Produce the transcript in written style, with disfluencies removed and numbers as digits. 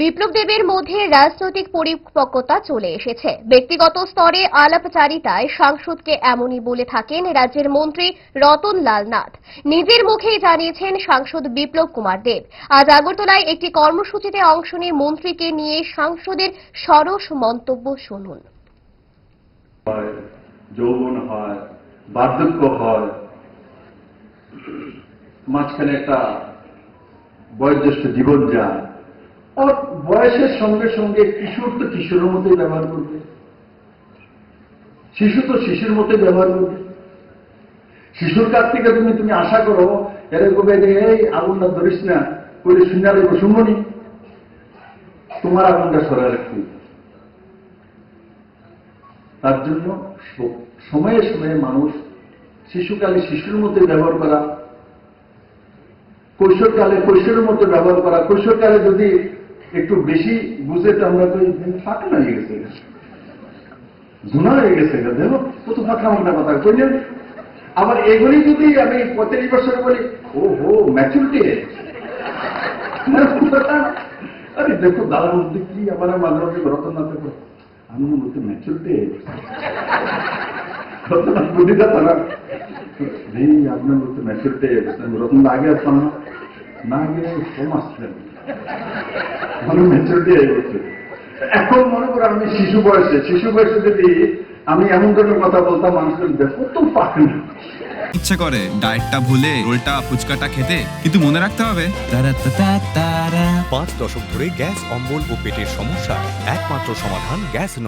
বিপ্লব দেবের মধ্যে রাজনৈতিক পরিপক্কতা চলে এসেছে। ব্যক্তিগত স্তরে আলাপচারিতায় সাংসদকে এমনই বলে থাকেন রাজ্যের মন্ত্রী রতন লাল নাথ। নিজের মুখেই জানিয়েছেন সাংসদ বিপ্লব কুমার দেব। আজ আগরতলায় একটি কর্মসূচিতে অংশ নিয়ে মন্ত্রীকে নিয়ে সাংসদের সরস মন্তব্য শুনুন। যৌবন হয়, বার্ধক্য হয়, মাঝখানে একটা বয়োজ্যেষ্ঠ জীবন যায়, আর বয়সের সঙ্গে সঙ্গে কিশোর তো কিশোরের মতোই ব্যবহার করবে, শিশু তো শিশুর মতোই ব্যবহার করবে। শিশুর কাছ থেকে তুমি আশা করো এরকম এই আগুনটা ধরিস না, করে শুনালে শুনবনি, তোমার আগুনটা সরাই রাখতে। তার জন্য সময়ে সময়ে মানুষ শিশুকালে শিশুর মতো ব্যবহার করা, কৈশোরকালে কৈশোরের মতো ব্যবহার করা। কৈশোরকালে যদি একটু বেশি বুঝে তো আমরা তো ফাঁকা হয়ে গেছে, ধুনা হয়ে গেছে, দেখো কত ফাঁকা আমরা কথা কইলেন। আবার এগুলি যদি আমি 35 বছরে বলি, ও হো ম্যাচুরিটি, আরে দেখো দাদার মধ্যে কি আমার মাঝে মাঝে রতন না দেখো আমার মধ্যে ম্যাচুরিটি, রতনাথ বুদ্ধিটা তারা আপনার মধ্যে ম্যাচুরিটি। রতন আগে আসতাম না গিয়ে কম আসছেন, মানে ম্যাচুরিটি হয়ে গেছে। এখন মনে করো আমি শিশু বয়সে যদি আমি এমন ধরনের কথা বলতাম, মানুষের দেখো তো পাকে না। ইচ্ছে করে ডায়েটটা ভুলে রোলটা ফুচকাটা খেতে, কিন্তু মনে রাখতে হবে 5 দশক ধরে গ্যাস অম্বল ও পেটের সমস্যা একমাত্র সমাধান গ্যাস